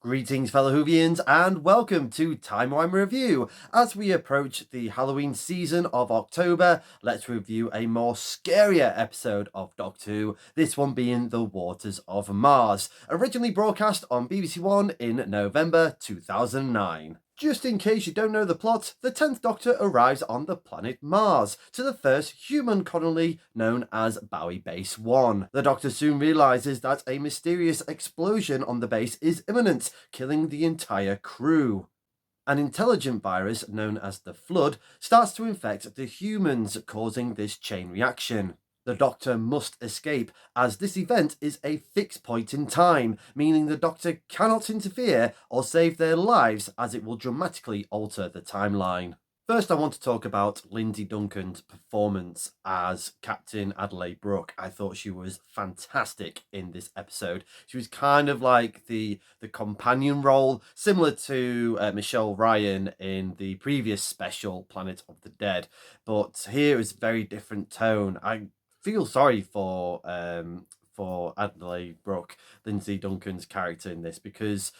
Greetings, fellow Whovians, and welcome to Timey Wimey Review. As we approach the Halloween season of October, let's review a more scarier episode of Doctor Who, this one being The Waters of Mars, originally broadcast on BBC One in November 2009. Just in case you don't know the plot, the 10th Doctor arrives on the planet Mars to the first human colony known as Bowie Base 1. The Doctor soon realizes that a mysterious explosion on the base is imminent, killing the entire crew. An intelligent virus known as the Flood starts to infect the humans, causing this chain reaction. The Doctor must escape, as this event is a fixed point in time, meaning the Doctor cannot interfere or save their lives, as it will dramatically alter the timeline. First, I want to talk about Lindsay Duncan's performance as Captain Adelaide Brooke. I thought she was fantastic in this episode. She was kind of like the companion role, similar to Michelle Ryan in the previous special, Planet of the Dead. But here is a very different tone. I feel sorry for Adelaide Brooke, Lindsay Duncan's character in this, because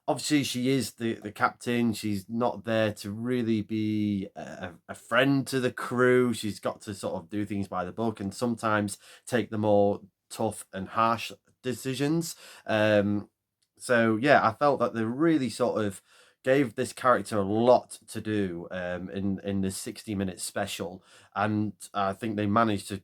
obviously she is the captain. She's not there to really be a friend to the crew. She's got to sort of do things by the book and sometimes take the more tough and harsh decisions. So yeah, I felt that they really sort of gave this character a lot to do in this 60-minute special, and I think they managed to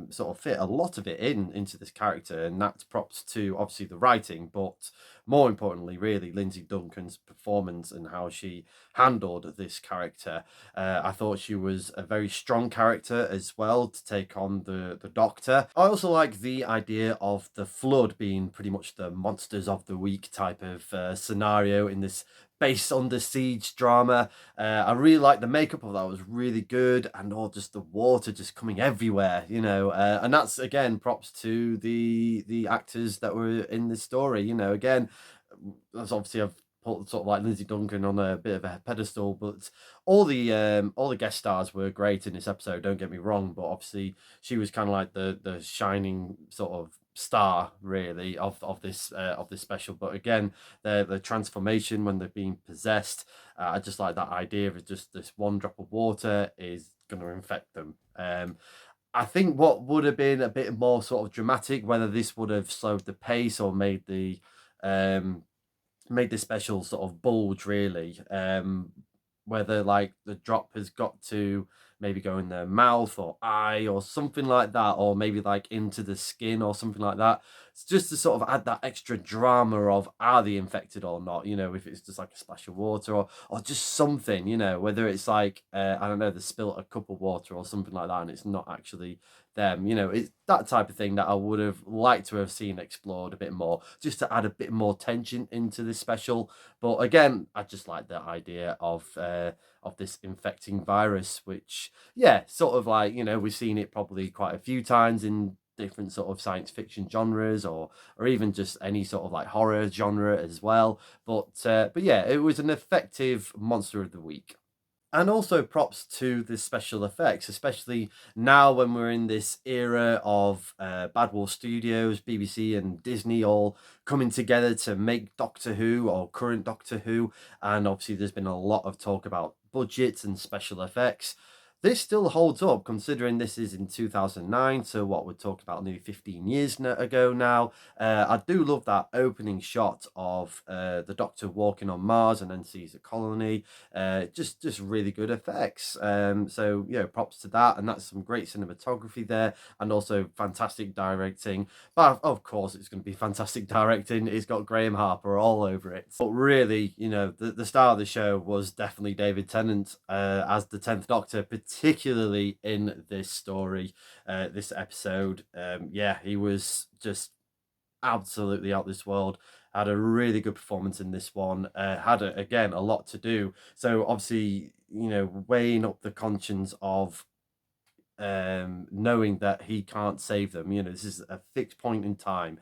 sort of fit a lot of it into this character, and that's props to obviously the writing, but more importantly, really, Lindsay Duncan's performance and how she handled this character. I thought she was a very strong character as well to take on the Doctor. I also like the idea of the Flood being pretty much the monsters of the week type of scenario in this base under siege drama. I really like the makeup of that, was really good, and all just the water just coming everywhere, and that's again props to the actors that were in this story. Again, that's obviously I've put sort of like Lindsay Duncan on a bit of a pedestal, but all the guest stars were great in this episode. Don't get me wrong, but obviously she was kind of like the shining sort of star really of this special. But again, the transformation when they're being possessed, I just like that idea of just this one drop of water is going to infect them. I think what would have been a bit more sort of dramatic, whether this would have slowed the pace or um, made the special sort of bulge really. Whether like the drop has got to maybe go in their mouth or eye or something like that, or maybe like into the skin or something like that. It's just to sort of add that extra drama of are they infected or not, if it's just like a splash of water or just something, whether it's like I don't know, they spilt a cup of water or something like that and it's not actually them. It's that type of thing that I would have liked to have seen explored a bit more, just to add a bit more tension into this special. But again, I just like the idea of this infecting virus, which yeah, sort of like we've seen it probably quite a few times in different sort of science fiction genres or even just any sort of like horror genre as well. But yeah, it was an effective monster of the week. And also props to the special effects, especially now when we're in this era of Bad Wolf Studios, BBC and Disney all coming together to make Doctor Who or current Doctor Who. And obviously there's been a lot of talk about budgets and special effects. This still holds up considering this is in 2009, so what we're talking about nearly 15 years ago now. I do love that opening shot of the Doctor walking on Mars and then sees a colony. Just really good effects. So props to that, and that's some great cinematography there, and also fantastic directing. But of course, it's going to be fantastic directing. It's got Graham Harper all over it. But really, the star of the show was definitely David Tennant as the 10th Doctor, particularly in this story, this episode. Yeah, he was just absolutely out this world. Had a really good performance in this one. Had again a lot to do. So obviously, weighing up the conscience of knowing that he can't save them. This is a fixed point in time.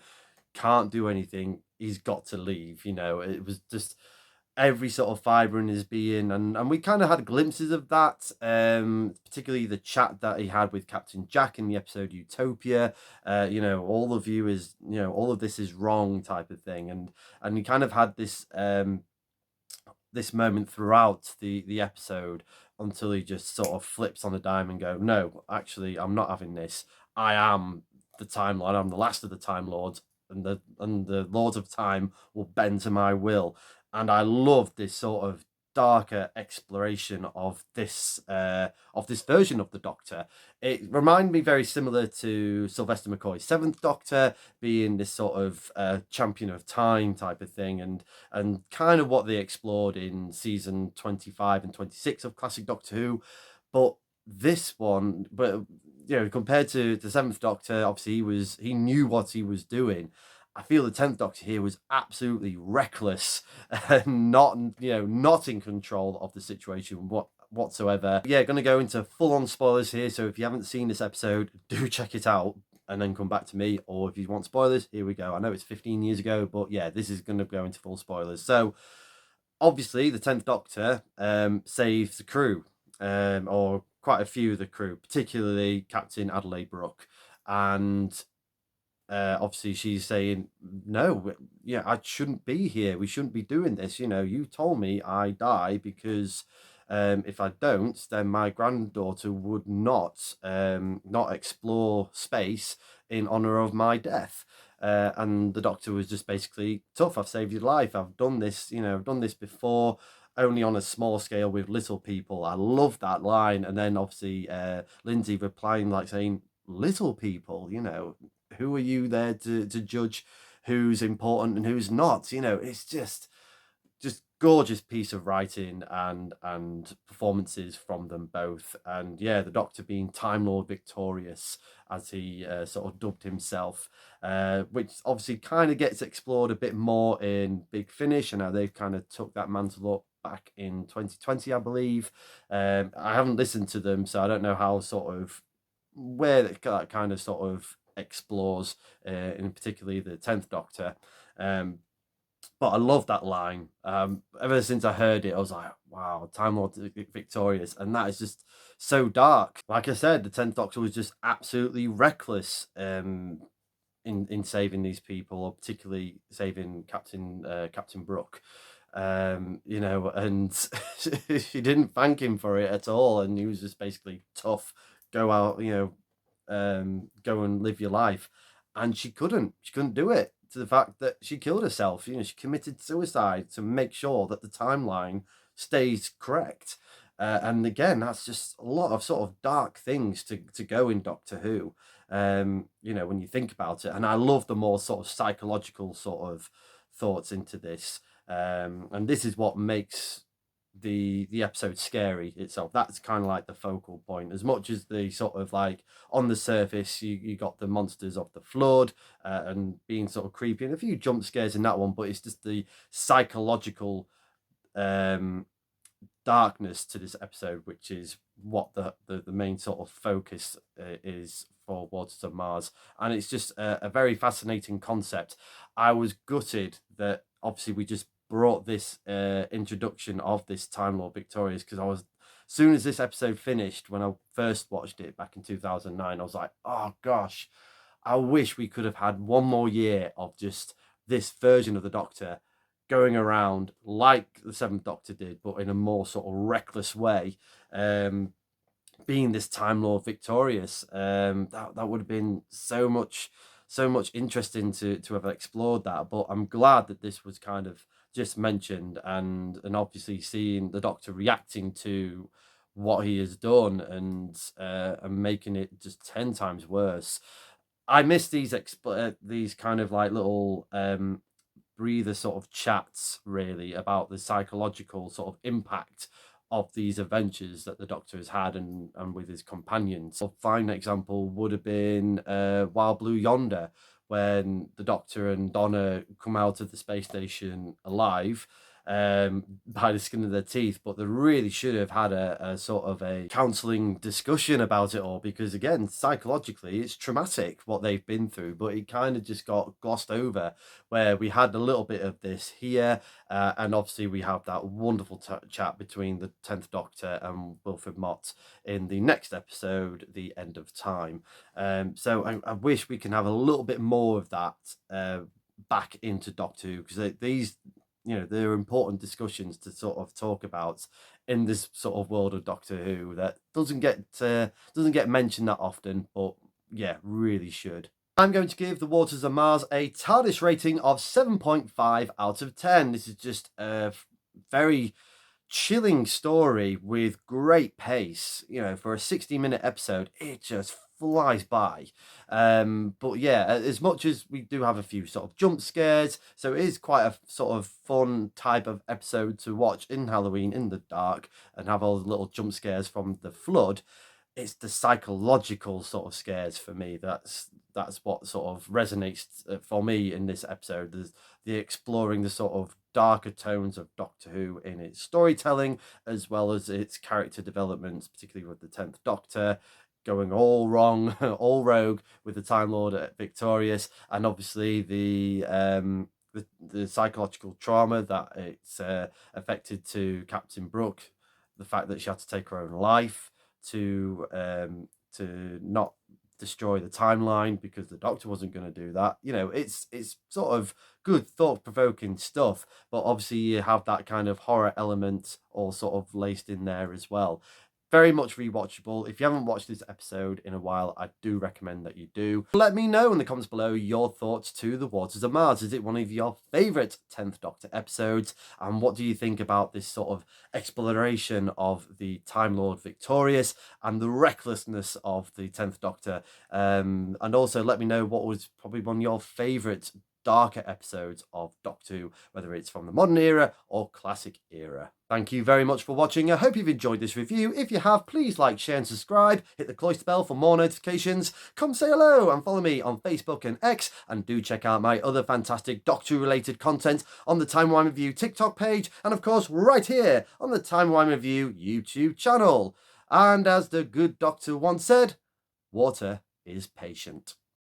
Can't do anything. He's got to leave. It was just every sort of fibre in his being, and we kind of had glimpses of that, particularly the chat that he had with Captain Jack in the episode Utopia. All of you is, all of this is wrong type of thing, and he kind of had this moment throughout the episode until he just sort of flips on a dime and go, no, actually, I'm not having this. I am the Time Lord. I'm the last of the Time Lords, and the Lords of Time will bend to my will. And I love this sort of darker exploration of this version of the Doctor. It reminded me very similar to Sylvester McCoy's Seventh Doctor, being this sort of champion of time type of thing, and kind of what they explored in season 25 and 26 of classic Doctor Who. But this one, compared to the Seventh Doctor, obviously he knew what he was doing. I feel the 10th Doctor here was absolutely reckless and not in control of the situation whatsoever. Yeah, going to go into full-on spoilers here, so if you haven't seen this episode, do check it out and then come back to me. Or if you want spoilers, here we go. I know it's 15 years ago, but yeah, this is going to go into full spoilers. So obviously the 10th Doctor saves the crew, or quite a few of the crew, particularly Captain Adelaide Brooke. And obviously she's saying, no, yeah, I shouldn't be here. We shouldn't be doing this. You told me I die because if I don't, then my granddaughter would not explore space in honor of my death. And the Doctor was just basically, tough. I've saved your life. I've done this. I've done this before, only on a small scale with little people. I love that line. And then obviously Lindsay replying, like saying, little people, who are you there to judge who's important and who's not? It's just gorgeous piece of writing and performances from them both. And yeah, the Doctor being Time Lord victorious, as he sort of dubbed himself, which obviously kind of gets explored a bit more in Big Finish, and how they've kind of took that mantle up back in 2020, I believe. I haven't listened to them, so I don't know how sort of where that kind of sort of explores, in particularly the 10th Doctor. But I love that line. Ever since I heard it, I was like, wow, Time Lord victorious. And that is just so dark. Like I said, the 10th Doctor was just absolutely reckless in saving these people, or particularly saving Captain Brooke. And she didn't thank him for it at all. And he was just basically tough, go out, go and live your life. And she couldn't do it, to the fact that she killed herself. She committed suicide to make sure that the timeline stays correct. And again, that's just a lot of sort of dark things to go in Doctor Who. When you think about it. And I love the more sort of psychological sort of thoughts into this. And this is what makes the episode scary itself. That's kind of like the focal point, as much as the sort of like on the surface you got the monsters of the flood, and being sort of creepy, and a few jump scares in that one, but it's just the psychological darkness to this episode, which is what the main sort of focus is for Waters of Mars. And it's just a very fascinating concept. I was gutted that obviously we just brought this introduction of this Time Lord victorious, because I was, soon as this episode finished, when I first watched it back in 2009, I was like, oh gosh, I wish we could have had one more year of just this version of the Doctor going around like the Seventh Doctor did, but in a more sort of reckless way, being this Time Lord victorious. That would have been so much interesting to have explored that. But I'm glad that this was kind of just mentioned, and obviously seeing the Doctor reacting to what he has done, and making it just 10 times worse. I miss these kind of like little breather sort of chats, really, about the psychological sort of impact of these adventures that the Doctor has had, and with his companions. A fine example would have been Wild Blue Yonder, when the Doctor and Donna come out of the space station alive. by the skin of their teeth, but they really should have had a sort of a counselling discussion about it all, because again, psychologically, it's traumatic what they've been through, but it kind of just got glossed over, where we had a little bit of this here, and obviously we have that wonderful chat between the 10th Doctor and Wilfred Mott in the next episode, The End of Time. So I wish we can have a little bit more of that back into Doctor Who, because these, they're important discussions to sort of talk about in this sort of world of Doctor Who that doesn't get mentioned that often, but yeah, really should. I'm going to give The Waters of Mars a TARDIS rating of 7.5 out of 10. This is just a very chilling story with great pace. For a 60-minute episode, it just flies by. But yeah, as much as we do have a few sort of jump scares, so it is quite a sort of fun type of episode to watch in Halloween in the dark and have all the little jump scares from the flood. It's the psychological sort of scares for me that's what sort of resonates for me in this episode. There's the exploring the sort of darker tones of Doctor Who in its storytelling, as well as its character developments, particularly with the 10th Doctor going all wrong, all rogue with the Time Lord victorious, and obviously the psychological trauma that it's affected to Captain Brooke, the fact that she had to take her own life to not destroy the timeline because the Doctor wasn't going to do that. It's sort of good thought-provoking stuff, but obviously you have that kind of horror element all sort of laced in there as well. Very much rewatchable. If you haven't watched this episode in a while, I do recommend that you do. Let me know in the comments below your thoughts to The Waters of Mars. Is it one of your favourite 10th Doctor episodes? And what do you think about this sort of exploration of the Time Lord victorious and the recklessness of the 10th Doctor? And also let me know what was probably one of your favourite darker episodes of Doctor Who, whether it's from the modern era or classic era. Thank you very much for watching. I hope you've enjoyed this review. If you have, please like, share and subscribe. Hit the cloister bell for more notifications. Come say hello and follow me on Facebook and X. And do check out my other fantastic Doctor Who related content on the Timey Wimey Review TikTok page. And of course, right here on the Timey Wimey Review YouTube channel. And as the good doctor once said, water is patient.